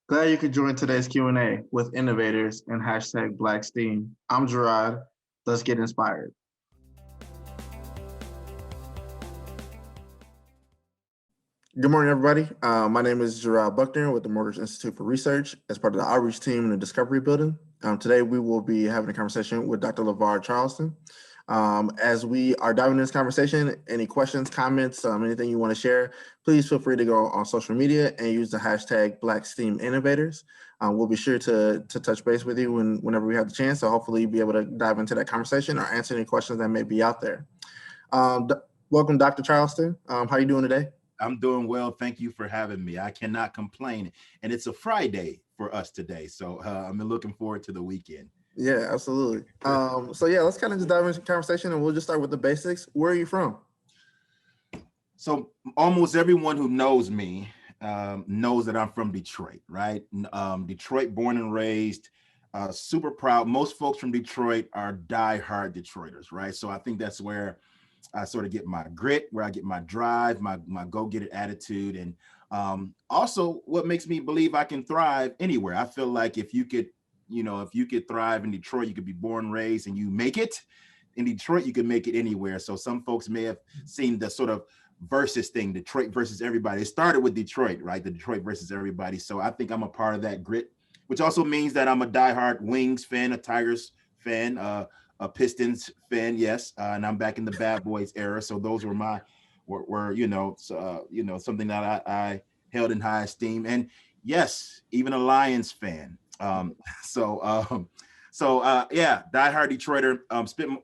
Glad you could join today's Q&A with innovators and hashtag Black STEAM. I'm Gerard. Let's get inspired. Good morning, everybody. My name is Gerard Buckner with the Mortgage Institute for Research as part of the outreach team in the Discovery Building. Today, we will be having a conversation with Dr. LaVar Charleston. As we are diving into this conversation, any questions, comments, anything you want to share, please feel free to go on social media and use the hashtag Black STEAM Innovators. We'll be sure to touch base with you whenever we have the chance. So hopefully you'll be able to dive into that conversation or answer any questions that may be out there. Welcome, Dr. Charleston. How are you doing today? I'm doing well. Thank you for having me. I cannot complain. And it's a Friday for us today. So I'm looking forward to the weekend. Yeah, absolutely. So let's kind of just dive into the conversation and we'll just start with the basics. Where are you from? So almost everyone who knows me knows that I'm from Detroit, right? Detroit, born and raised, super proud. Most folks from Detroit are diehard Detroiters, right? So I think that's where I sort of get my grit, where I get my drive, my go-get-it attitude. And also what makes me believe I can thrive anywhere. I feel like if you could thrive in Detroit, you could be born, raised, and you make it in Detroit, you can make it anywhere. So some folks may have seen the sort of versus thing, Detroit versus everybody. It started with Detroit, right? The Detroit versus everybody. So I think I'm a part of that grit, which also means that I'm a diehard Wings fan, a Tigers fan, a Pistons fan, yes. And I'm back in the Bad Boys era. So those were something that I held in high esteem. And yes, even a Lions fan. Diehard Detroiter.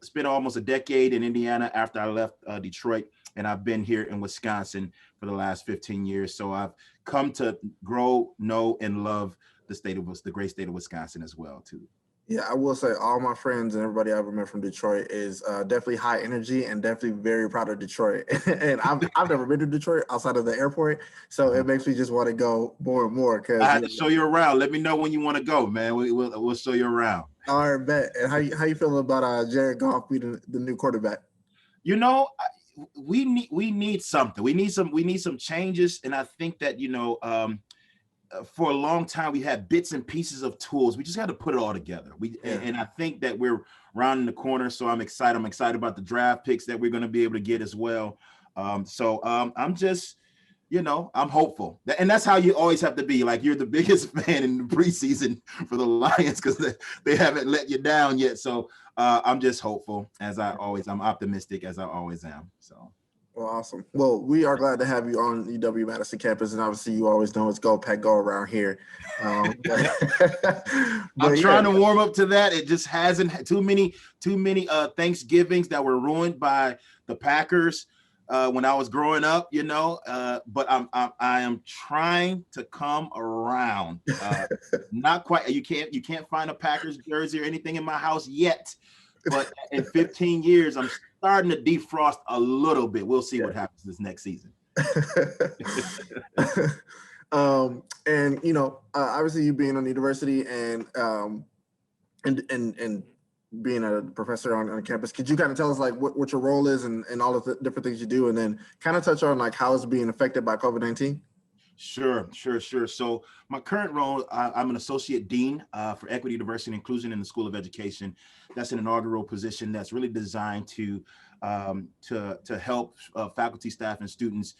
Spent almost a decade in Indiana after I left Detroit, and I've been here in Wisconsin for the last 15 years. So I've come to grow, know, and love the great state of Wisconsin as well too. Yeah, I will say all my friends and everybody I ever met from Detroit is definitely high energy and definitely very proud of Detroit. And I've never been to Detroit outside of the airport, so it makes me just want to go more and more. Because I had to show you around. Let me know when you want to go, man. We'll show you around. All right, bet. And how you feeling about Jared Goff being the new quarterback? We need something. We need some changes, and I think that for a long time we had bits and pieces of tools. We just got to put it all together. And I think that we're rounding the corner. So I'm excited. I'm excited about the draft picks that we're going to be able to get as well. I'm just, I'm hopeful. And that's how you always have to be. Like, you're the biggest fan in the preseason for the Lions because they haven't let you down yet. So I'm just hopeful, I'm optimistic as I always am. So. Well, awesome. Well, we are glad to have you on UW-Madison campus, and obviously you always know it's go Pack Go around here. I'm trying to warm up to that. It just hasn't too many Thanksgivings that were ruined by the Packers when I was growing up, but I am trying to come around. Not quite. You can't find a Packers jersey or anything in my house yet. But in 15 years, I'm starting to defrost a little bit. We'll see what happens this next season. Obviously you being on the university and being a professor on campus, could you kind of tell us like what your role is and all of the different things you do, and then kind of touch on like how it's being affected by COVID-19? Sure. So my current role, I'm an associate dean for equity, diversity, and inclusion in the School of Education. That's an inaugural position that's really designed to help faculty, staff, and students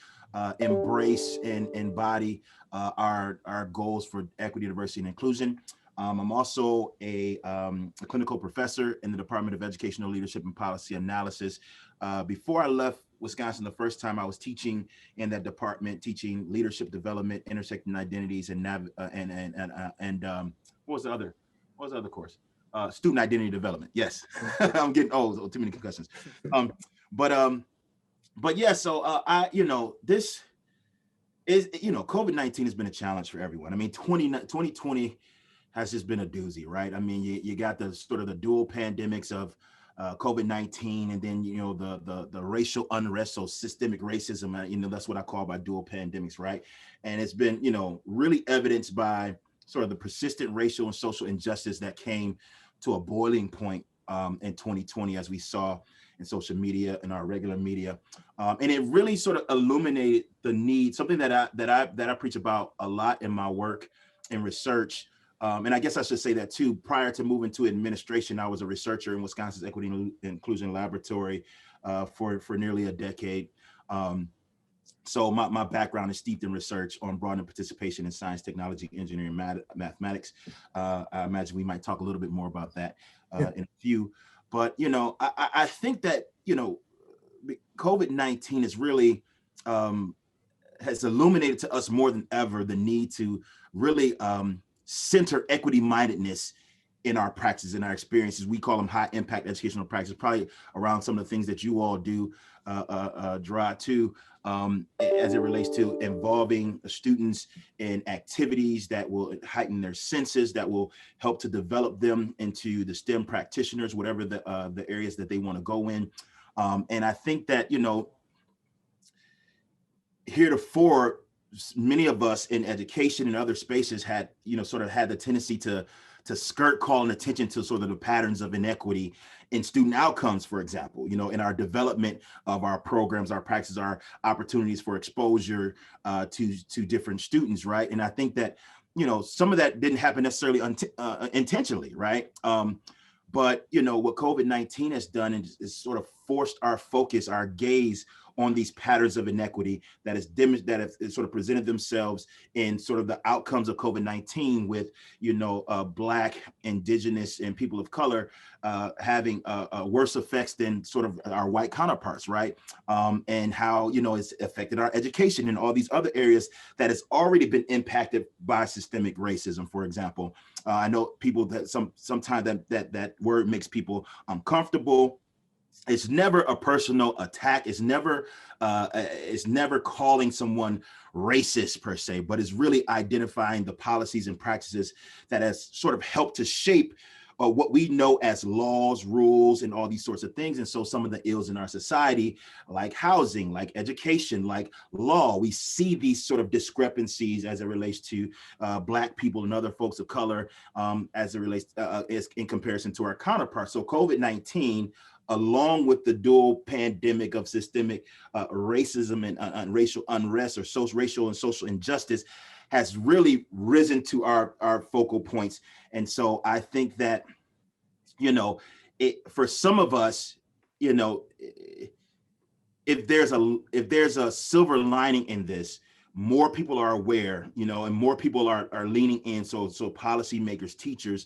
embrace and embody our goals for equity, diversity, and inclusion. I'm also a clinical professor in the Department of Educational Leadership and Policy Analysis. Before I left Wisconsin the first time, I was teaching in that department, teaching leadership development, intersecting identities, and what was the other course? Student identity development. Yes, I'm getting old. Too many concussions. This is, COVID-19 has been a challenge for everyone. I mean, 2020 has just been a doozy, right? I mean, you got the sort of the dual pandemics of COVID-19, and then the racial unrest, so systemic racism. That's what I call by dual pandemics, right? And it's been really evidenced by sort of the persistent racial and social injustice that came to a boiling point in 2020, as we saw in social media and our regular media, and it really sort of illuminated the need, something that I preach about a lot in my work, in research. And I guess I should say that too, prior to moving to administration, I was a researcher in Wisconsin's Equity and Inclusion Laboratory for nearly a decade. So my background is steeped in research on broadening participation in science, technology, engineering, mathematics. I imagine we might talk a little bit more about that in a few. But, I think that, COVID-19 is really has illuminated to us more than ever the need to really center equity mindedness in our practices, in our experiences. We call them high impact educational practices, probably around some of the things that you all do, Gerard, too, as it relates to involving students in activities that will heighten their senses, that will help to develop them into the STEM practitioners, whatever the areas that they want to go in. And I think that, heretofore, many of us in education and other spaces had, sort of had the tendency to skirt calling attention to sort of the patterns of inequity in student outcomes, for example, in our development of our programs, our practices, our opportunities for exposure to different students, right? And I think that, some of that didn't happen necessarily intentionally, right? But, what COVID-19 has done is sort of forced our focus, our gaze on these patterns of inequity that have sort of presented themselves in sort of the outcomes of COVID-19 with, Black, Indigenous, and people of color having worse effects than sort of our white counterparts, right? And how, it's affected our education and all these other areas that has already been impacted by systemic racism, for example. I know people that sometimes that word makes people uncomfortable. It's never a personal attack. It's never calling someone racist per se, but it's really identifying the policies and practices that has sort of helped to shape what we know as laws, rules, and all these sorts of things. And so some of the ills in our society, like housing, like education, like law, we see these sort of discrepancies as it relates to Black people and other folks of color as it relates in comparison to our counterparts. So COVID-19, along with the dual pandemic of systemic racism and racial unrest, or racial and social injustice, has really risen to our focal points. And so I think that, for some of us, if there's a silver lining in this, more people are aware, and more people are leaning in. So policymakers, teachers,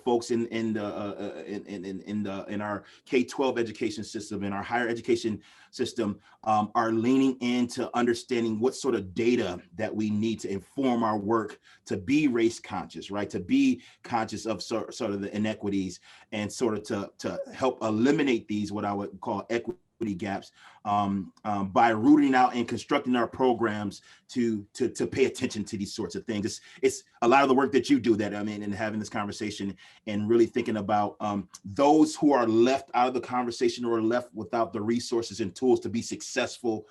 folks in our K-12 education system, in our higher education system, are leaning into understanding what sort of data that we need to inform our work to be race conscious, right? To be conscious of sort of the inequities, and sort of to help eliminate these, what I would call equity gaps, by rooting out and constructing our programs to pay attention to these sorts of things. It's a lot of the work that you do, that and having this conversation and really thinking about those who are left out of the conversation, or left without the resources and tools to be successful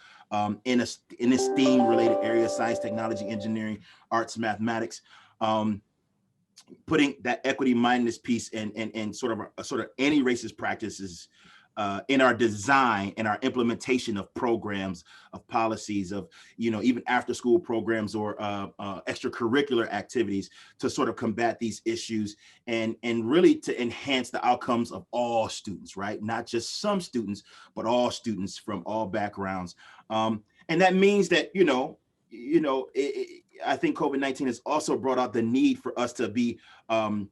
in a STEAM related area: science, technology, engineering, arts, mathematics. Putting that equity mindedness piece and sort of anti-racist practices in our design and our implementation of programs, of policies, of, even after school programs or extracurricular activities, to sort of combat these issues and really to enhance the outcomes of all students, right? Not just some students, but all students from all backgrounds. And that means that, I think COVID-19 has also brought out the need for us to be to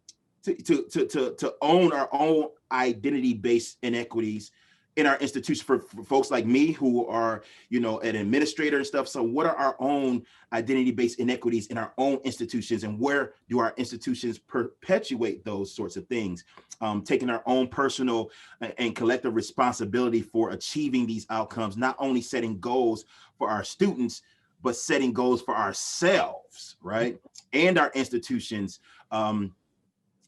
own our own identity-based inequities in our institutions, for folks like me who are, an administrator and stuff. So what are our own identity-based inequities in our own institutions, and where do our institutions perpetuate those sorts of things? Taking our own personal and collective responsibility for achieving these outcomes, not only setting goals for our students, but setting goals for ourselves, right? And our institutions,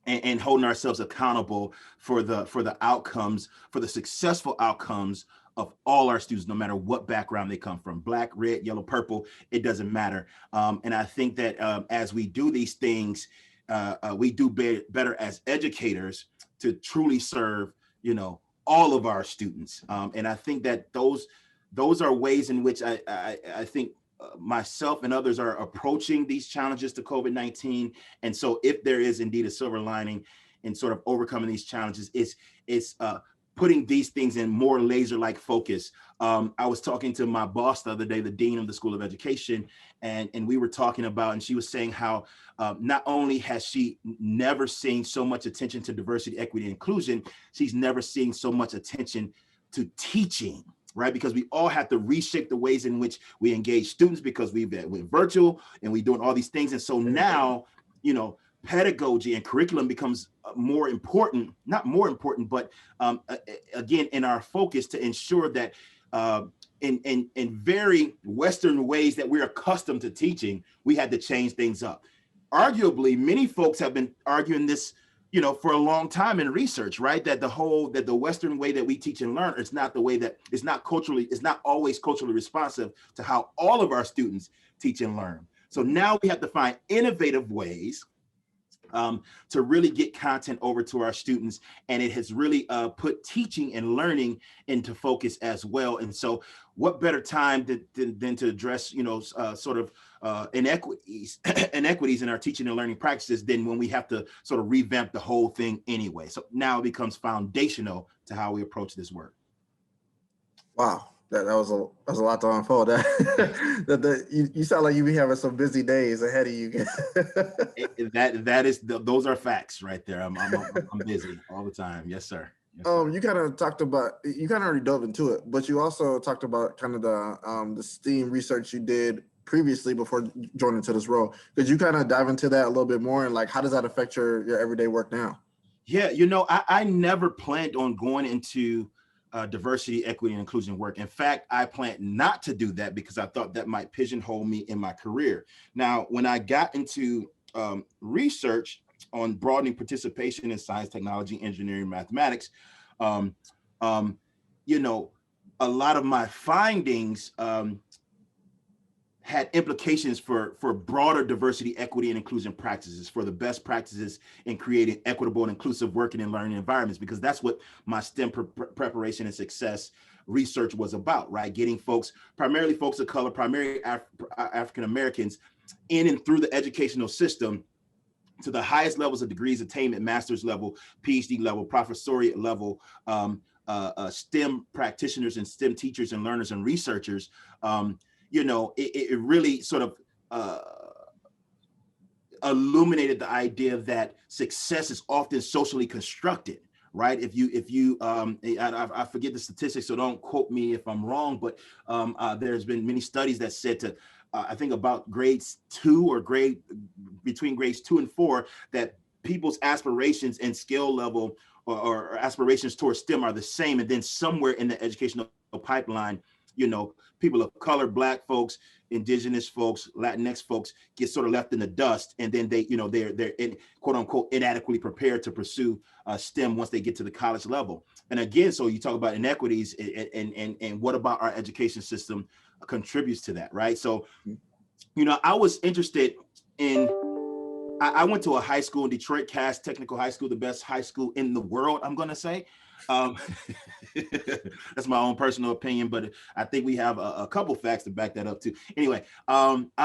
and holding ourselves accountable for the outcomes, for the successful outcomes of all our students, no matter what background they come from: Black, red, yellow, purple, it doesn't matter. And I think that as we do these things, we do better as educators to truly serve, all of our students. And I think that those are ways in which I think myself and others are approaching these challenges to COVID-19. And so if there is indeed a silver lining in sort of overcoming these challenges, it's putting these things in more laser-like focus. I was talking to my boss the other day, the dean of the School of Education, and we were talking about, and she was saying how not only has she never seen so much attention to diversity, equity, and inclusion, she's never seen so much attention to teaching, right? Because we all have to reshape the ways in which we engage students, because we're virtual and we're doing all these things. And so now, you know, pedagogy and curriculum becomes more important, not more important, but again, in our focus to ensure that in very Western ways that we're accustomed to teaching, we had to change things up. Arguably, many folks have been arguing this, you know, for a long time in research, right? That the Western way that we teach and learn, it's not the way that, it's not always culturally responsive to how all of our students teach and learn. So now we have to find innovative ways to really get content over to our students. And it has really put teaching and learning into focus as well. And so what better time than to address, you know, sort of inequities in our teaching and learning practices than when we have to sort of revamp the whole thing anyway. So now it becomes foundational to how we approach this work. Wow. That was a lot to unfold. You sound like you be having some busy days ahead of you. Those are facts right there. I'm busy all the time. Yes, sir. Yes, sir. You kind of talked about, you kind of already dove into it, but you also talked about kind of the STEAM research you did previously before joining to this role. Could you kind of dive into that a little bit more, and like how does that affect your everyday work now? Yeah, you know, I never planned on going into diversity, equity, and inclusion work. In fact, I planned not to do that because I thought that might pigeonhole me in my career. Now, when I got into research on broadening participation in science, technology, engineering, mathematics, you know, a lot of my findings had implications for broader diversity, equity, and inclusion practices, for the best practices in creating equitable and inclusive working and learning environments, because that's what my STEM preparation and success research was about, right? Getting folks, primarily folks of color, primarily African Americans, in and through the educational system to the highest levels of degrees attainment, master's level, PhD level, professoriate level, STEM practitioners and STEM teachers and learners and researchers. You know, it really sort of illuminated the idea that success is often socially constructed, right? If you I forget the statistics, so don't quote me if I'm wrong, but there's been many studies that said to I think about grades 2 or between grades 2 and 4, that people's aspirations and skill level or aspirations towards STEM are the same, and then somewhere in the educational pipeline, you know, people of color, Black folks, Indigenous folks, Latinx folks get sort of left in the dust, and then they, you know, they're in, quote unquote, inadequately prepared to pursue STEM once they get to the college level. And again, so you talk about inequities, and what about our education system contributes to that, right? So, you know, I was interested in, I went to a high school in Detroit, Cass Technical High School, the best high school in the world, I'm going to say. That's my own personal opinion, but I think we have a couple facts to back that up too. Anyway,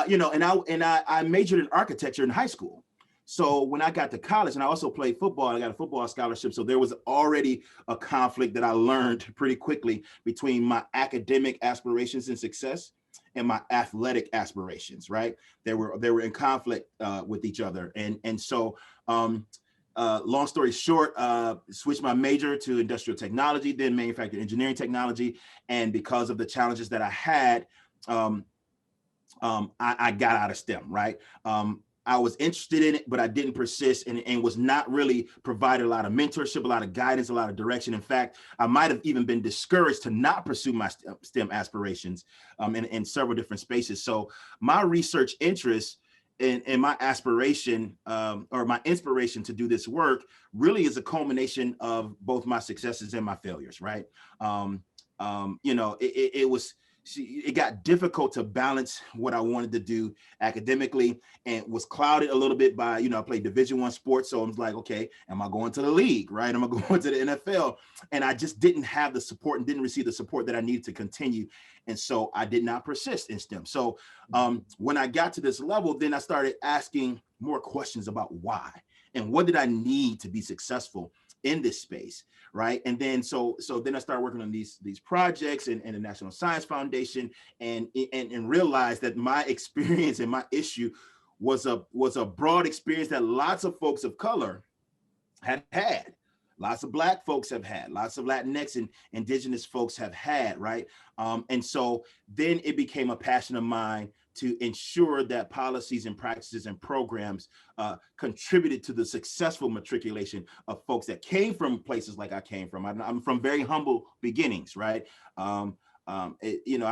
you know, and I majored in architecture in high school. So when I got to college, and I also played football, I got a football scholarship. So there was already a conflict that I learned pretty quickly between my academic aspirations and success and my athletic aspirations, right? They were in conflict with each other. And so long story short, switched my major to industrial technology, then manufacturing engineering technology. And because of the challenges that I had, I got out of STEM, right? I was interested in it, but I didn't persist, and was not really provided a lot of mentorship, a lot of guidance, a lot of direction. In fact, I might have even been discouraged to not pursue my STEM aspirations in several different spaces. So my research interests and my aspiration or my inspiration to do this work really is a culmination of both my successes and my failures, right? You know, it was it got difficult to balance what I wanted to do academically, and was clouded a little bit by, I played Division I sports. So I was like, okay, am I going to the league, right? Am I going to the NFL? And I just didn't have the support and didn't receive the support that I needed to continue. And so I did not persist in STEM. So when I got to this level, then I started asking more questions about why and what did I need to be successful in this space, right? And then so then I started working on these projects and the National Science Foundation, and realized that my experience and my issue was a broad experience that lots of folks of color had. Lots of Black folks have had, lots of Latinx and Indigenous folks have had, right? And so then it became a passion of mine to ensure that policies and practices and programs contributed to the successful matriculation of folks that came from places like I came from. I'm from very humble beginnings, right? I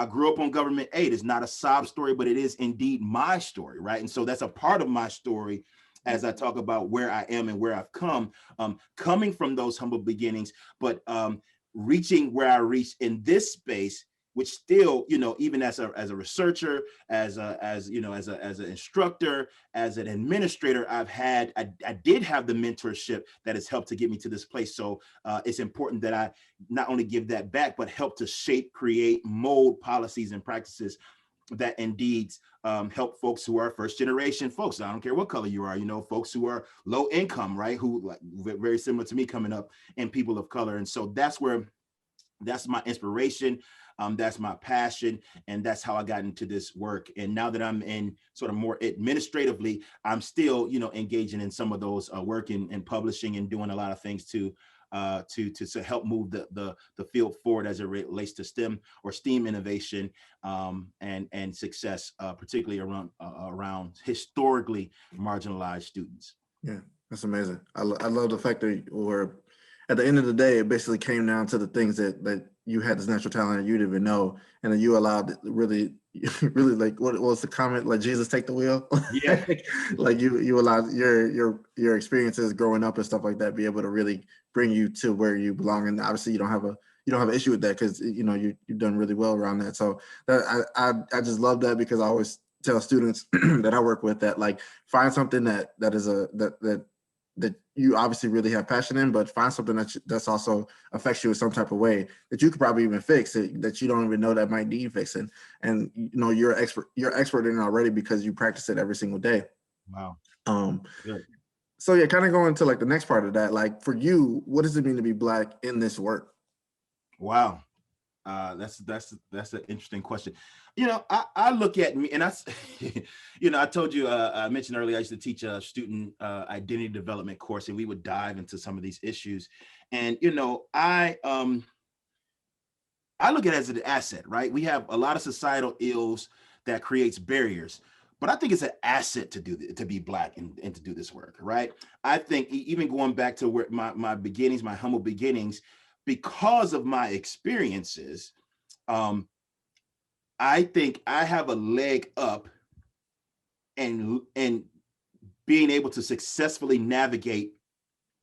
grew up on government aid. It's not a sob story, but it is indeed my story, right? And so that's a part of my story as I talk about where I am and where I've come, coming from those humble beginnings, but reaching where I reached in this space, which still, even as a researcher, as an instructor, as an administrator, I did have the mentorship that has helped to get me to this place. So it's important that I not only give that back, but help to shape, create, mold policies and practices that indeed help folks who are first generation folks. I don't care what color you are, folks who are low income, right? Who, like, very similar to me coming up, and people of color. And so that's my inspiration. That's my passion. And that's how I got into this work. And now that I'm in sort of more administratively, I'm still, engaging in some of those work in publishing and doing a lot of things to help move the field forward as it relates to STEM or STEAM innovation and success, particularly around historically marginalized students. Yeah, that's amazing. I love the fact that we're, at the end of the day, it basically came down to the things that you had this natural talent and you didn't even know, and then you allowed really, like, what was the comment? Like, Jesus, take the wheel. Yeah. Like you allowed your experiences growing up and stuff like that be able to really bring you to where you belong. And obviously, you don't have an issue with that because you've done really well around that. So that I just love that, because I always tell students that I work with that, like, find something that you obviously really have passion in, but find something that's also affects you in some type of way that you could probably even fix it, that you don't even know that might need fixing. And you're expert in it already because you practice it every single day. Wow. Good. So yeah, kind of going to like the next part of that, like, for you, what does it mean to be Black in this work? Wow. That's an interesting question. I look at me, and I told you, I mentioned earlier, I used to teach a student identity development course, and we would dive into some of these issues. And, I look at it as an asset, right? We have a lot of societal ills that creates barriers, but I think it's an asset to be Black and to do this work, right? I think even going back to where my beginnings, my humble beginnings, because of my experiences, I think I have a leg up and being able to successfully navigate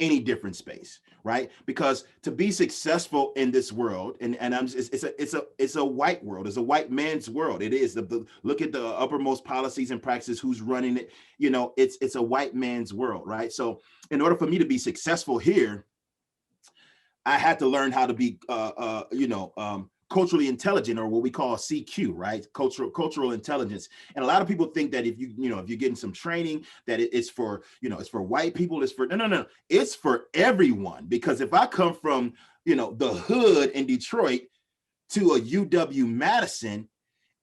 any different space, right? Because to be successful in this world, and it's a white world, it's a white man's world. It is. Look at the uppermost policies and practices, who's running it. It's a white man's world, right? So in order for me to be successful here, I had to learn how to be, culturally intelligent, or what we call CQ, right? Cultural intelligence. And a lot of people think that if you're getting some training, that it's for, it's for white people. It's for, no. It's for everyone. Because if I come from, the hood in Detroit to a UW-Madison,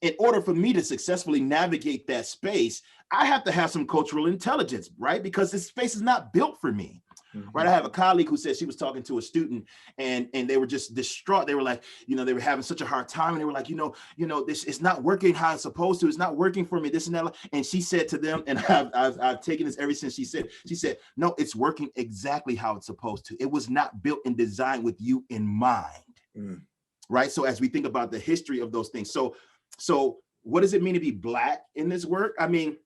in order for me to successfully navigate that space, I have to have some cultural intelligence, right? Because this space is not built for me. Mm-hmm. Right. I have a colleague who said she was talking to a student and they were just distraught. They were like, they were having such a hard time. And they were like, this it's not working how it's supposed to. It's not working for me, this and that. And she said to them, and I've taken this ever since, she said, no, it's working exactly how it's supposed to. It was not built and designed with you in mind. Mm. Right. So as we think about the history of those things. So what does it mean to be Black in this work? I mean,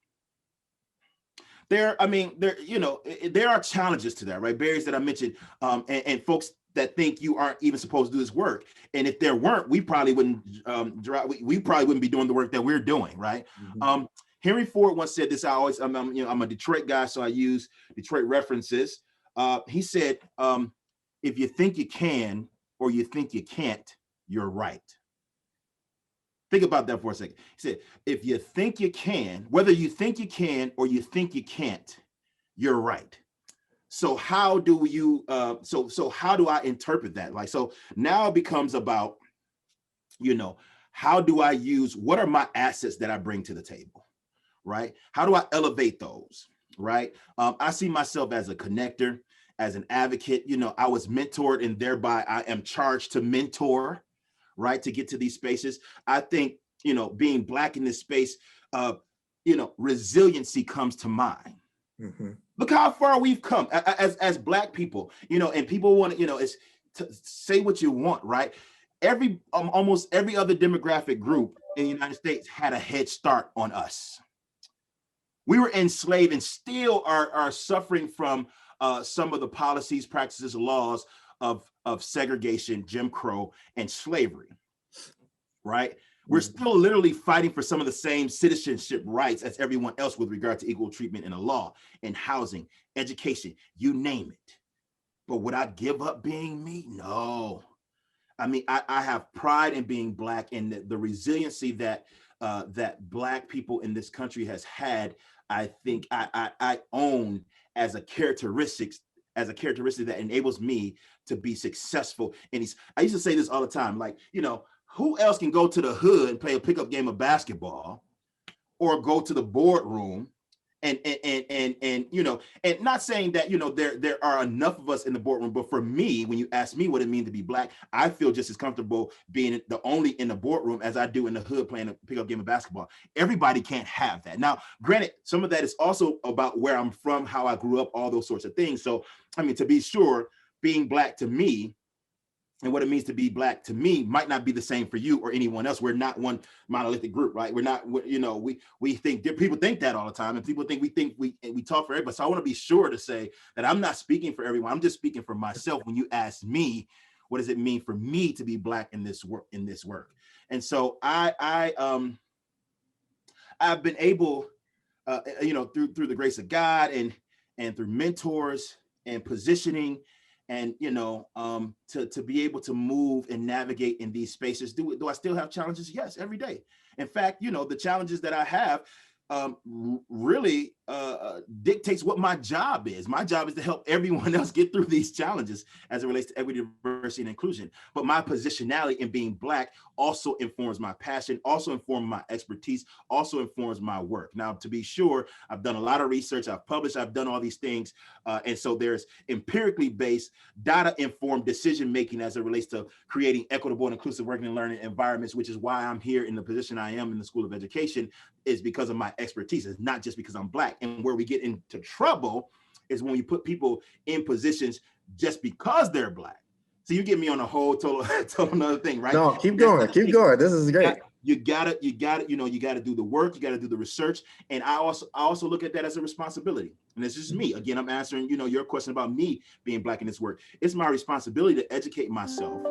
there are challenges to that, right? Barriers that I mentioned, and folks that think you aren't even supposed to do this work. And if there weren't, we probably wouldn't we probably wouldn't be doing the work that we're doing, right? Mm-hmm. Henry Ford once said this. I'm a Detroit guy, so I use Detroit references. He said, if you think you can or you think you can't, you're right. Think about that for a second. He said, if you think you can, whether you think you can or you think you can't, you're right. So how do you so how do I interpret that? Like, so now it becomes about, how do I use, what are my assets that I bring to the table, right? How do I elevate those, right? I see myself as a connector, as an advocate. I was mentored, and thereby I am charged to mentor, right, to get to these spaces. I think, being Black in this space, resiliency comes to mind. Mm-hmm. Look how far we've come as Black people, and people want to, it's to say what you want, right? Almost every other demographic group in the United States had a head start on us. We were enslaved and still are suffering from some of the policies, practices, laws of segregation, Jim Crow, and slavery, right? We're still literally fighting for some of the same citizenship rights as everyone else with regard to equal treatment in the law, in housing, education, you name it. But would I give up being me? No. I mean, I have pride in being Black, and the resiliency that that Black people in this country has had. I think I own as a characteristic that enables me to be successful. And I used to say this all the time, like, who else can go to the hood and play a pickup game of basketball, or go to the boardroom and not saying that, there are enough of us in the boardroom, but for me, when you ask me what it means to be Black, I feel just as comfortable being the only in the boardroom as I do in the hood playing a pickup game of basketball. Everybody can't have that. Now, granted, some of that is also about where I'm from, how I grew up, all those sorts of things. So, I mean, to be sure, being Black to me and what it means to be Black to me might not be the same for you or anyone else. We're not one monolithic group, right? We're not, we think, people think that all the time, and people think we talk for everybody. So I want to be sure to say that I'm not speaking for everyone. I'm just speaking for myself. When you ask me, what does it mean for me to be Black in this work? And so I've been able, through the grace of God and through mentors and positioning, and to be able to move and navigate in these spaces. Do I still have challenges? Yes, every day. In fact, the challenges that I have really dictates what my job is. My job is to help everyone else get through these challenges as it relates to equity, diversity, and inclusion. But my positionality in being Black also informs my passion, also informs my expertise, also informs my work. Now, to be sure, I've done a lot of research, I've published, I've done all these things. And so there's empirically based, data-informed decision-making as it relates to creating equitable and inclusive working and learning environments, which is why I'm here in the position I am in the School of Education, is because of my expertise. It's not just because I'm Black. And where we get into trouble is when you put people in positions just because they're Black. So you get me on a whole total another thing, right? No, keep going. This is great. You gotta do the work, you gotta do the research. And I also look at that as a responsibility. And this is me. Again, I'm answering, your question about me being Black in this work. It's my responsibility to educate myself,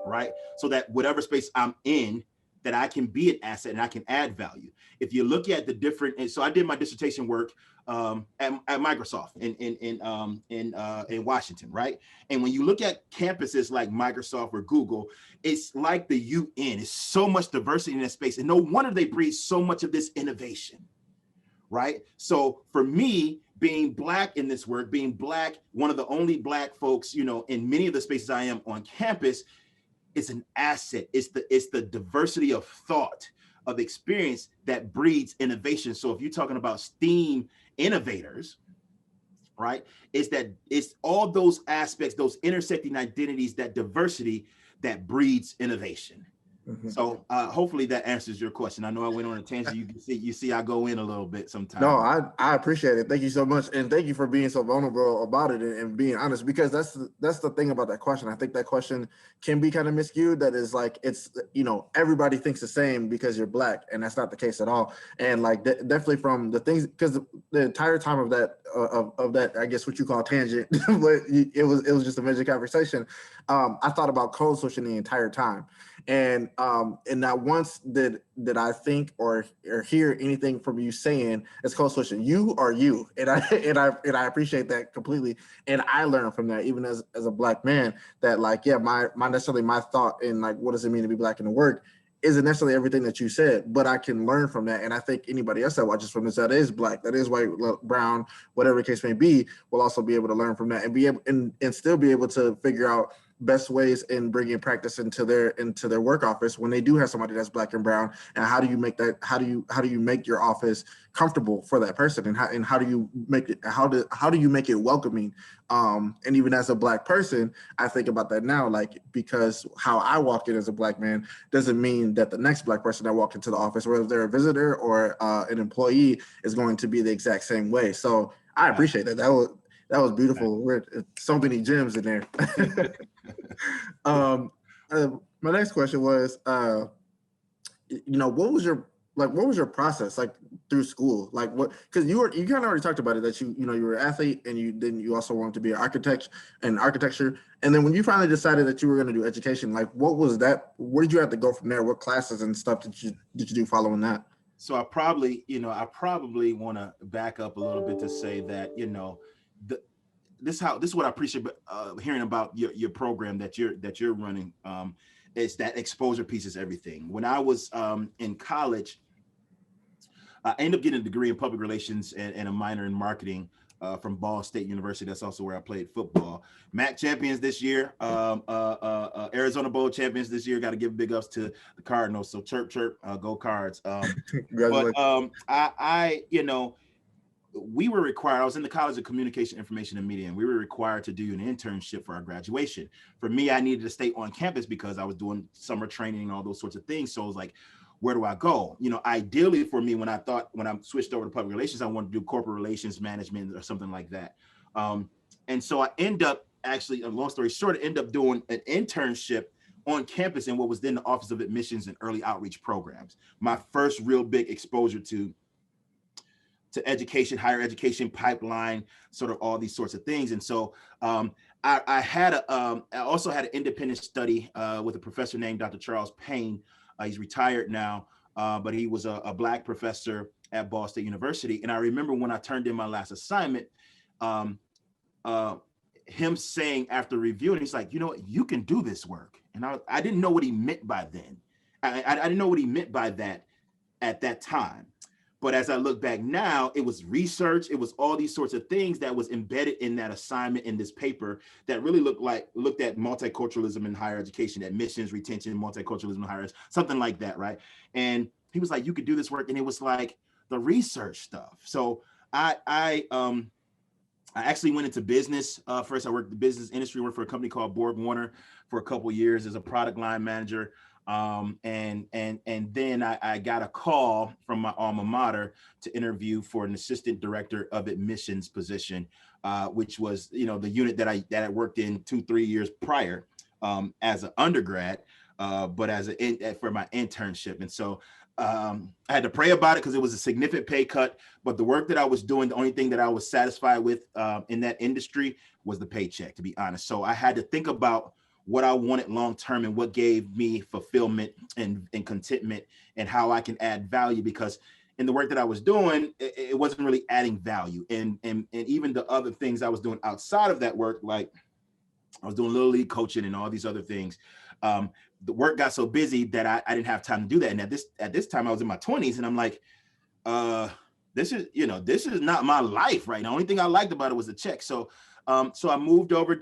right? So that whatever space I'm in, that I can be an asset and I can add value. If you look at the different, and so I did my dissertation work at Microsoft in Washington, right? And when you look at campuses like Microsoft or Google, it's like the UN. It's so much diversity in that space, and no wonder they breed so much of this innovation, right? So for me, being Black in this work, being Black, one of the only Black folks, in many of the spaces I am on campus, it's an asset. It's the diversity of thought, of experience that breeds innovation. So if you're talking about STEAM innovators, right, it's all those aspects, those intersecting identities, that diversity that breeds innovation. Mm-hmm. So hopefully that answers your question. I know I went on a tangent. You see I go in a little bit sometimes. No, I appreciate it. Thank you so much. And thank you for being so vulnerable about it and being honest, because that's the thing about that question. I think that question can be kind of miscued. That is like, it's, everybody thinks the same because you're Black, and that's not the case at all. And like definitely from the things, because the entire time of that of that, I guess what you call tangent, but it was just a major conversation. I thought about code switching the entire time, and not once did I think or hear anything from you saying it's code switching. You are you, and I appreciate that completely. And I learned from that, even as a Black man, that like, yeah, my necessarily my thought in like what does it mean to be Black in the work isn't necessarily everything that you said, but I can learn from that. And I think anybody else that watches from this that is Black, that is white, brown, whatever the case may be, will also be able to learn from that and be able and still be able to figure out best ways in bringing practice into their work office when they do have somebody that's Black and brown. And how do you make that? How do you make your office comfortable for that person? And how do you make it? How do you make it welcoming? And even as a Black person, I think about that now, like, because how I walk in as a Black man doesn't mean that the next Black person that walk into the office, whether they're a visitor or an employee, is going to be the exact same way. So I appreciate that. That was beautiful. So many gems in there. My next question was, what was your process like through school? Like what, because you kind of already talked about it, that you were an athlete and you also wanted to be an architect and architecture. And then when you finally decided that you were going to do education, like what was that? Where did you have to go from there? What classes and stuff did you do following that? So I probably want to back up a little bit to say that, this is what I appreciate hearing about your program that you're running. Is that exposure piece is everything. When I was in college, I ended up getting a degree in public relations and a minor in marketing from Ball State University. That's also where I played football. MAC champions this year, Arizona Bowl champions this year. Got to give big ups to the Cardinals. So chirp, chirp, go Cards. We were required, I was in the College of Communication, Information, and Media, and we were required to do an internship for our graduation. For me, I needed to stay on campus because I was doing summer training and all those sorts of things. So I was like, where do I go? Ideally for me, when I switched over to public relations, I wanted to do corporate relations management or something like that. And so I end up, actually, a long story short, I end up doing an internship on campus in what was then the Office of Admissions and Early Outreach Programs. My first real big exposure to education, higher education pipeline, sort of all these sorts of things. And so I also had an independent study with a professor named Dr. Charles Payne. He's retired now, but he was a Black professor at Ball State University. And I remember when I turned in my last assignment, him saying after reviewing, he's like, you can do this work. And I didn't know what he meant by then. I didn't know what he meant by that at that time. But as I look back now, it was research. It was all these sorts of things that was embedded in that assignment in this paper that really looked at multiculturalism in higher education, admissions, retention, multiculturalism in higher ed, something like that, right? And he was like, you could do this work. And it was like the research stuff. So I actually went into business. First, I worked in the business industry, worked for a company called Borg Warner for a couple of years as a product line manager. And then I got a call from my alma mater to interview for an assistant director of admissions position, which was, the unit that I worked in 2-3 years prior as an undergrad, but for my internship. And so I had to pray about it because it was a significant pay cut, but the work that I was doing, the only thing that I was satisfied with in that industry was the paycheck, to be honest. So I had to think about what I wanted long-term and what gave me fulfillment and contentment and how I can add value, because in the work that I was doing, it wasn't really adding value. And even the other things I was doing outside of that work, like I was doing Little League coaching and all these other things. The work got so busy that I didn't have time to do that. And at this time I was in my 20s and I'm like, this is not my life right now. The only thing I liked about it was the check. So I moved over,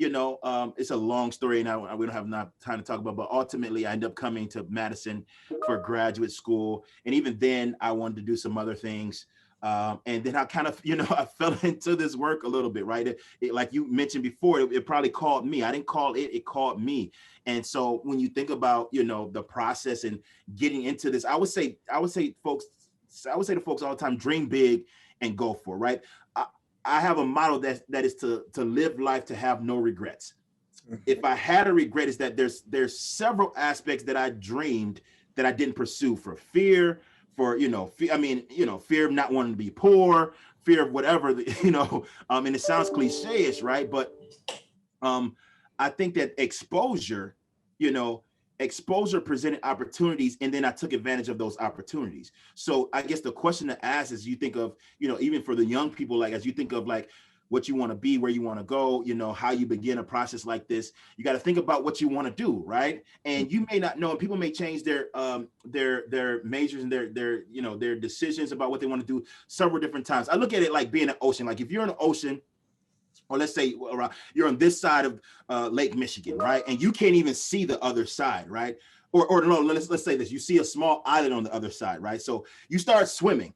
it's a long story and we don't have enough time to talk about, but ultimately I ended up coming to Madison for graduate school. And even then I wanted to do some other things. And then I kind of, I fell into this work a little bit, right? It like you mentioned before, it probably called me. I didn't call it, it called me. And so when you think about, the process and getting into this, I would say to folks all the time, dream big and go for it, right? I have a motto that is to live life to have no regrets. If I had a regret, is that there's several aspects that I dreamed that I didn't pursue for fear, fear of not wanting to be poor, fear of whatever, and it sounds cliche-ish, right? But I think that exposure presented opportunities, and then I took advantage of those opportunities. So I guess the question to ask is, you think of, even for the young people, like, as you think of like what you want to be, where you want to go, how you begin a process like this, you got to think about what you want to do, right? And you may not know, and people may change their majors and their decisions about what they want to do several different times. I look at it like being an ocean. Like if you're in an ocean, or let's say you're on this side of Lake Michigan, right? And you can't even see the other side, right? Or no, let's say this, you see a small island on the other side, right? So you start swimming.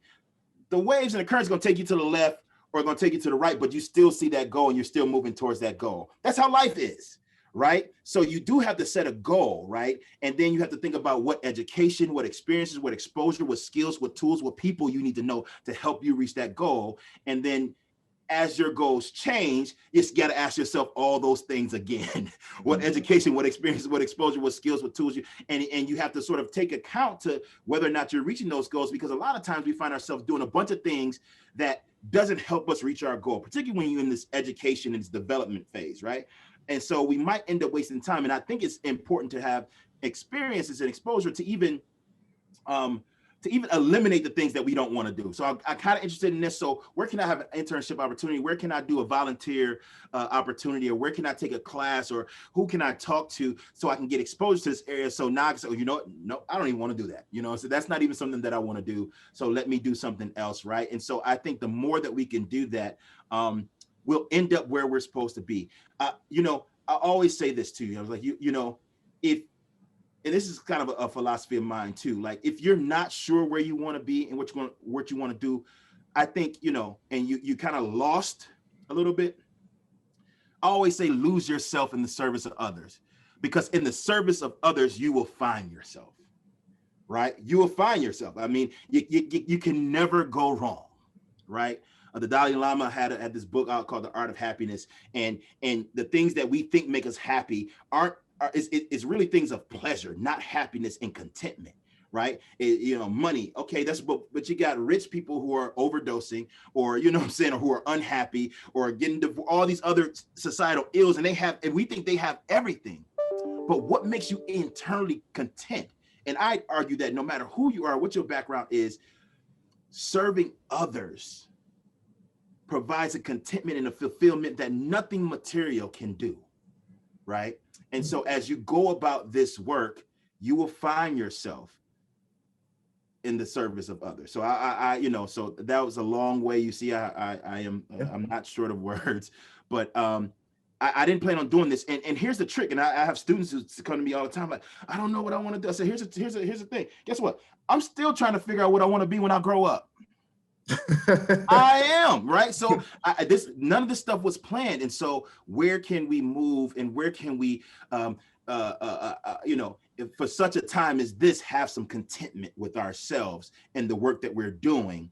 The waves and the current's gonna take you to the left or gonna take you to the right, but you still see that goal and you're still moving towards that goal. That's how life is, right? So you do have to set a goal, right? And then you have to think about what education, what experiences, what exposure, what skills, what tools, what people you need to know to help you reach that goal. And then as your goals change, you just got to ask yourself all those things again. What education, what experience, what exposure, what skills, what tools, and you have to sort of take account to whether or not you're reaching those goals, because a lot of times we find ourselves doing a bunch of things that doesn't help us reach our goal, particularly when you're in this education and this development phase, right? And so we might end up wasting time. And I think it's important to have experiences and exposure to even eliminate the things that we don't want to do. So I'm kind of interested in this. So where can I have an internship opportunity? Where can I do a volunteer opportunity? Or where can I take a class? Or who can I talk to so I can get exposed to this area? So now I can say, no, I don't even want to do that. So that's not even something that I want to do. So let me do something else, right? And so I think the more that we can do that, we'll end up where we're supposed to be. I always say this to you. I was like, and this is kind of a philosophy of mine too. Like, if you're not sure where you want to be and what you want to do, I think, and you kind of lost a little bit. I always say, lose yourself in the service of others, because in the service of others, you will find yourself, right? You will find yourself. I mean, you can never go wrong, right? The Dalai Lama had this book out called The Art of Happiness, and the things that we think make us happy is really things of pleasure, not happiness and contentment, right? Money, okay, but you got rich people who are overdosing, or or who are unhappy, or getting all these other societal ills, and we think they have everything. But what makes you internally content? And I'd argue that no matter who you are, what your background is, serving others provides a contentment and a fulfillment that nothing material can do, right? And so as you go about this work, you will find yourself in the service of others. So so that was a long way. You see, I'm not short of words, but I didn't plan on doing this. And here's the trick. And I have students who come to me all the time, like, I don't know what I want to do. I said, here's the thing. Guess what? I'm still trying to figure out what I want to be when I grow up. I am, right? So none of this stuff was planned. And so where can we move, and where can we, for such a time as this, have some contentment with ourselves and the work that we're doing.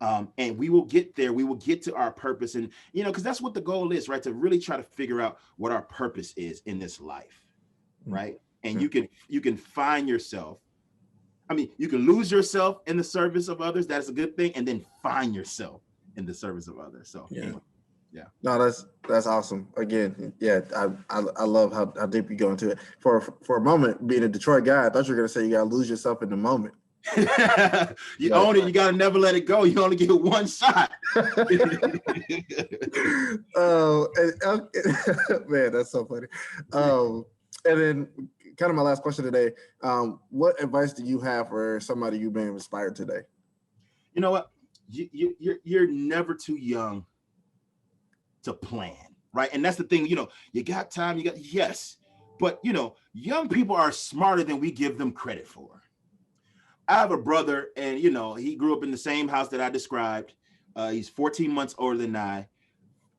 And we will get there. We will get to our purpose. And, because that's what the goal is, right? To really try to figure out what our purpose is in this life, right? And you can find yourself. I mean, you can lose yourself in the service of others. That's a good thing. And then find yourself in the service of others. So, anyway, yeah. No, that's awesome. Again, yeah, I love how deep you go into it. For a moment, being a Detroit guy, I thought you were going to say you got to lose yourself in the moment. You own it. You got to never let it go. You only get one shot. Oh, man, that's so funny. And then kind of my last question today, what advice do you have for somebody you've been inspired today? You know what? You're never too young to plan, right? And that's the thing, you got time, yes, but young people are smarter than we give them credit for. I have a brother, and he grew up in the same house that I described. He's 14 months older than I.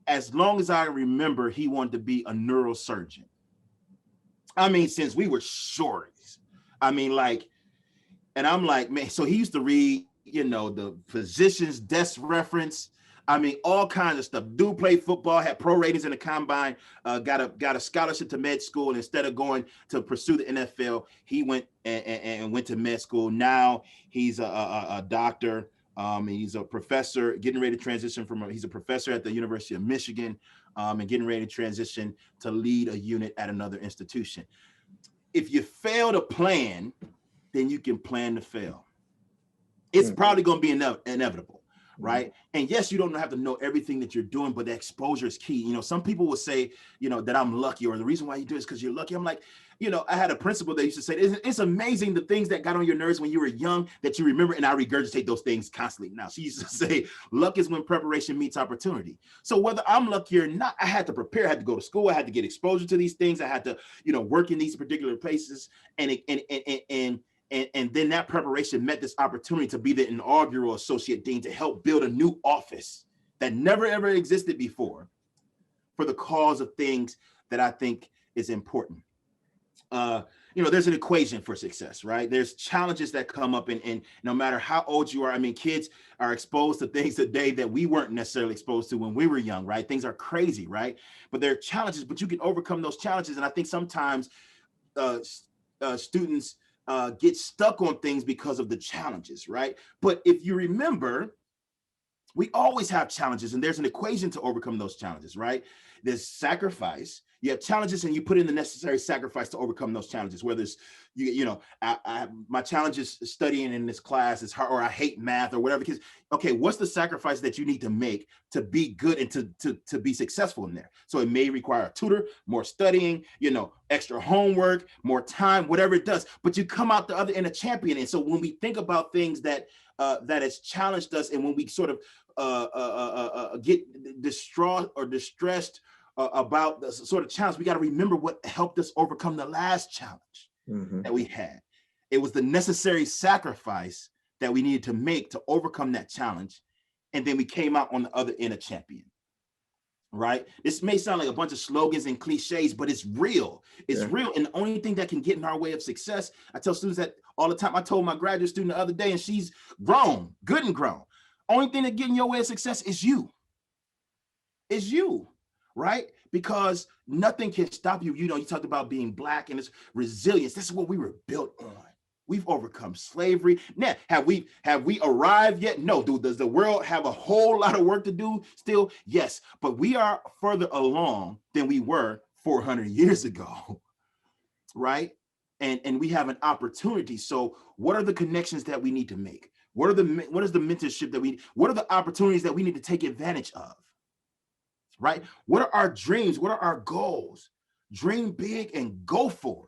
As long as I remember, he wanted to be a neurosurgeon. I mean, since we were shorties. I mean, and I'm like, man, so he used to read, the physician's desk reference. I mean, all kinds of stuff. Dude played football, had pro ratings in the combine, got a scholarship to med school. And instead of going to pursue the NFL, he went and went to med school. Now he's a doctor, And he's a professor getting ready to transition he's a professor at the University of Michigan, and getting ready to transition to lead a unit at another institution. If you fail to plan, then you can plan to fail. It's probably going to be inevitable, right? And yes, you don't have to know everything that you're doing, but the exposure is key. Some people will say, that I'm lucky, or the reason why you do it is because you're lucky. I'm like, I had a principal that used to say, it's amazing the things that got on your nerves when you were young that you remember, and I regurgitate those things constantly now. She used to say, luck is when preparation meets opportunity. So whether I'm lucky or not, I had to prepare. I had to go to school. I had to get exposure to these things. I had to, work in these particular places, and then that preparation met this opportunity to be the inaugural associate dean to help build a new office that never, ever existed before for the cause of things that I think is important. There's an equation for success, right? There's challenges that come up, and no matter how old you are, I mean, kids are exposed to things today that we weren't necessarily exposed to when we were young, right? Things are crazy, right? But there are challenges, but you can overcome those challenges. And I think sometimes students get stuck on things because of the challenges, right? But if you remember, we always have challenges, and there's an equation to overcome those challenges, right? There's sacrifice. You have challenges, and you put in the necessary sacrifice to overcome those challenges. Whether it's my challenge is studying in this class is hard, or I hate math, or whatever. Because okay, what's the sacrifice that you need to make to be good and to be successful in there? So it may require a tutor, more studying, extra homework, more time, whatever it does. But you come out the other end a champion. And so when we think about things that has challenged us, and when we sort of get distraught or distressed about the sort of challenge, we got to remember what helped us overcome the last challenge that we had. It was the necessary sacrifice that we needed to make to overcome that challenge. And then we came out on the other end a champion, right? This may sound like a bunch of slogans and cliches, but it's real. It's real. And the only thing that can get in our way of success, I tell students that all the time. I told my graduate student the other day, and she's grown, good and grown. Only thing that get in your way of success is you. Is you, right? Because nothing can stop you. You talked about being Black and it's resilience. This is what we were built on. We've overcome slavery. Now, have we arrived yet? No. Does the world have a whole lot of work to do still? Yes, but we are further along than we were 400 years ago, right? And we have an opportunity. So what are the connections that we need to make? What is the mentorship that what are the opportunities that we need to take advantage of? Right? What are our dreams? What are our goals? Dream big and go for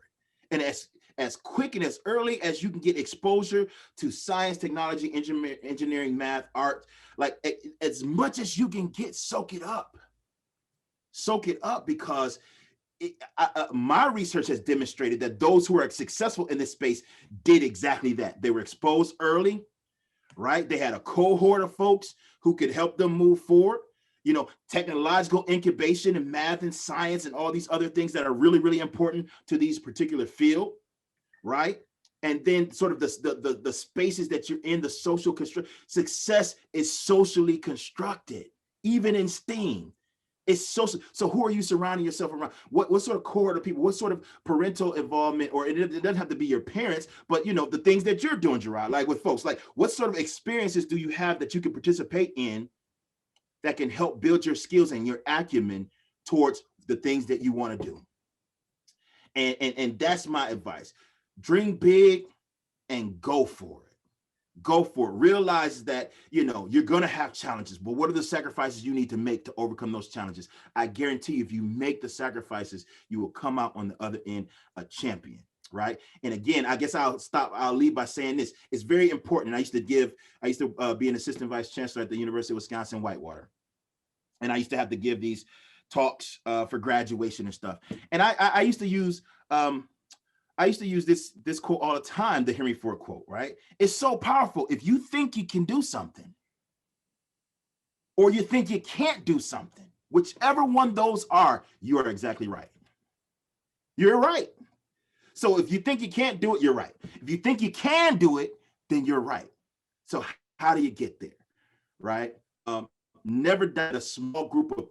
it. And as quick and as early as you can get exposure to science, technology, engineering, math, art, like as much as you can get, soak it up. Soak it up, because my research has demonstrated that those who are successful in this space did exactly that. They were exposed early, right? They had a cohort of folks who could help them move forward. Technological incubation and math and science and all these other things that are really, really important to these particular field, right? And then sort of the spaces that you're in, the social success is socially constructed, even in STEAM. It's social. So who are you surrounding yourself around? What sort of cohort of people? What sort of parental involvement? Or it doesn't have to be your parents, but the things that you're doing, Gerard, like with folks, like what sort of experiences do you have that you can participate in that can help build your skills and your acumen towards the things that you want to do? And that's my advice. Dream big and go for it. Go for it. Realize that, you're going to have challenges, but what are the sacrifices you need to make to overcome those challenges? I guarantee you, if you make the sacrifices, you will come out on the other end a champion, right? And again, I guess I'll leave by saying this. It's very important. I used to be an assistant vice chancellor at the University of Wisconsin-Whitewater. And I used to have to give these talks for graduation and stuff. And I used to use this quote all the time, the Henry Ford quote, right? It's so powerful. If you think you can do something, or you think you can't do something, whichever one those are, you are exactly right. You're right. So if you think you can't do it, you're right. If you think you can do it, then you're right. So how do you get there, right? Never that a small group of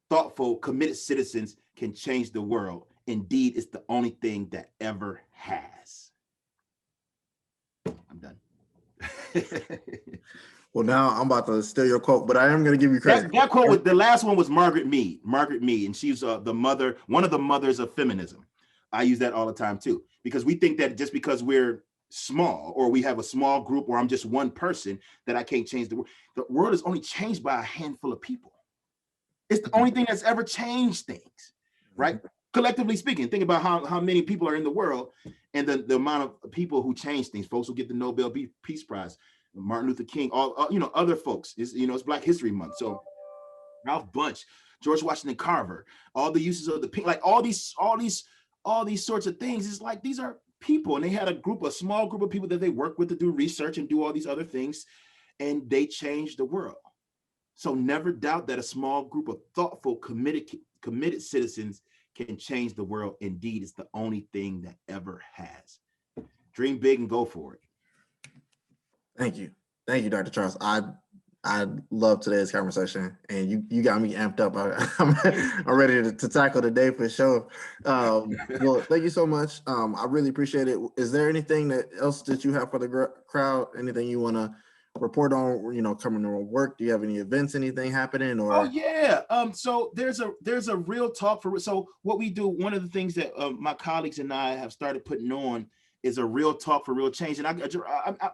thoughtful, committed citizens can change the world. Indeed, it's the only thing that ever has. I'm done. Well, now I'm about to steal your quote, but I am going to give you credit. That quote was, the last one was Margaret Mead, and she's the mother, one of the mothers of feminism. I use that all the time too, because we think that just because we're small or we have a small group or I'm just one person that I can't change the world. The world is only changed by a handful of people. It's the only thing that's ever changed things, right? Collectively speaking, think about how many people are in the world and the amount of people who change things, folks who get the Nobel Peace Prize, Martin Luther King, all other folks. It's Black History Month. So Ralph Bunche, George Washington Carver, all the uses of the pink, like all these sorts of things. It's like these are people, and they had a small group of people that they work with to do research and do all these other things, and they changed the world. So never doubt that a small group of thoughtful, committed citizens can change the world. Indeed, it's the only thing that ever has. Dream big and go for it. Thank you, Dr. Charles. I love today's conversation, and you got me amped up. I'm ready to tackle the day for sure. Well, thank you so much. I really appreciate it. Is there anything else that you have for the crowd? Anything you want to report on? Coming to work? Do you have any events? Anything happening? Or oh yeah. So there's a real talk for. So what we do, one of the things that my colleagues and I have started putting on is a real talk for real change, and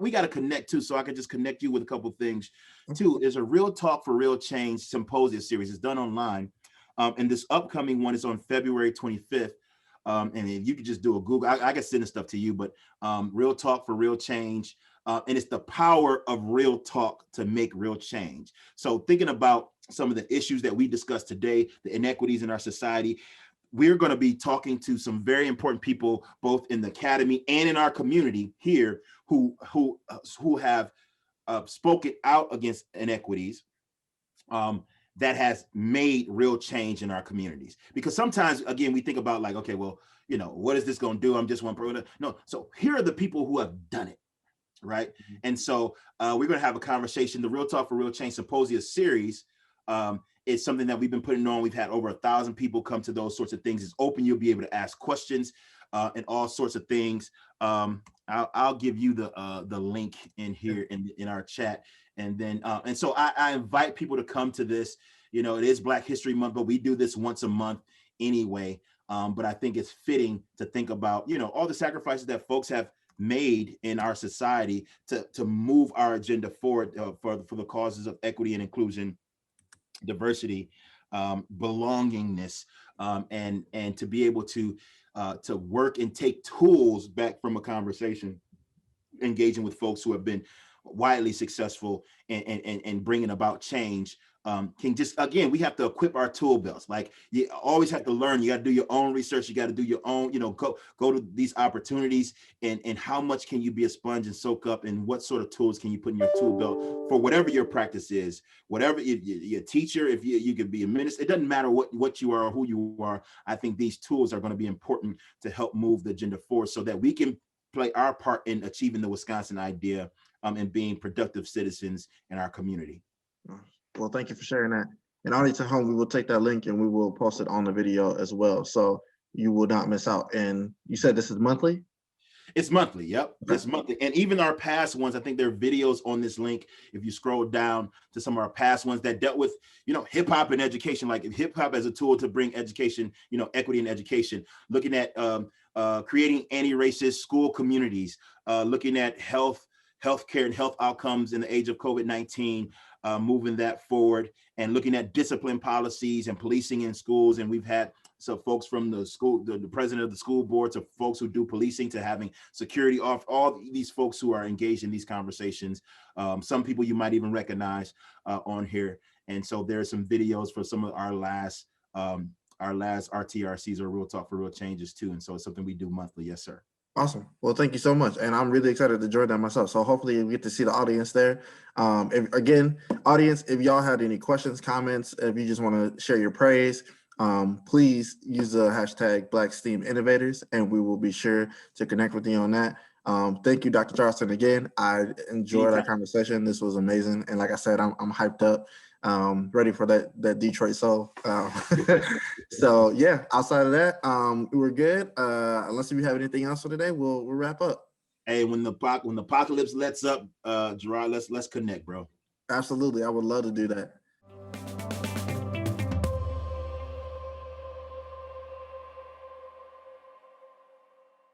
we got to connect too, so I can just connect you with a couple of things too. There's a real talk for real change symposium series. It's done online, and this upcoming one is on February 25th. And if you could just do a Google, I can send this stuff to you, but real talk for real change, and it's the power of real talk to make real change. So thinking about some of the issues that we discussed today, the inequities in our society, we're going to be talking to some very important people, both in the academy and in our community here, who have spoken out against inequities that has made real change in our communities. Because sometimes, again, we think about like, okay, well, what is this going to do? I'm just one person. No. So here are the people who have done it, right? Mm-hmm. And so we're going to have a conversation. The Real Talk for Real Change Symposium series is something that we've been putting on. We've had over 1,000 people come to those sorts of things. It's open. You'll be able to ask questions and all sorts of things. I'll give you the link in here in our chat. And then, and so I invite people to come to this. It is Black History Month, but we do this once a month anyway. But I think it's fitting to think about, all the sacrifices that folks have made in our society to move our agenda forward for the causes of equity and inclusion, diversity, belongingness, and to be able to work and take tools back from a conversation, engaging with folks who have been widely successful and bringing about change. Can just, again, we have to equip our tool belts. Like, you always have to learn. You got to do your own research. You got to do your own, go to these opportunities, and how much can you be a sponge and soak up, and what sort of tools can you put in your tool belt for whatever your practice is, whatever you're a teacher, if you could be a minister, it doesn't matter what you are or who you are. I think these tools are going to be important to help move the agenda forward so that we can play our part in achieving the Wisconsin idea and being productive citizens in our community. Well, thank you for sharing that. And audience at home, we will take that link and we will post it on the video as well, so you will not miss out. And you said this is monthly? It's monthly. Yep, it's monthly. And even our past ones, I think there are videos on this link. If you scroll down to some of our past ones that dealt with, hip hop and education, like hip hop as a tool to bring education, equity in education, looking at creating anti-racist school communities, looking at healthcare and health outcomes in the age of COVID-19, moving that forward, and looking at discipline policies and policing in schools. And we've had some folks from the school, the president of the school board, to folks who do policing, to having security off, all these folks who are engaged in these conversations. Some people you might even recognize on here. And so there's some videos for some of our last RTRCs, or Real Talk for Real Changes too. And so it's something we do monthly. Yes, sir. Awesome. Well, thank you so much. And I'm really excited to join that myself. So hopefully we get to see the audience there. Audience, if y'all had any questions, comments, if you just want to share your praise, please use the hashtag Black STEAM Innovators, and we will be sure to connect with you on that. Thank you, Dr. Charleston, again. I enjoyed our conversation. This was amazing. And like I said, I'm hyped up, ready for that Detroit soul. So yeah, outside of that, we're good. Unless you have anything else for today, we'll wrap up. Hey, when the apocalypse lets up, Gerard, let's connect, bro. Absolutely. I would love to do that.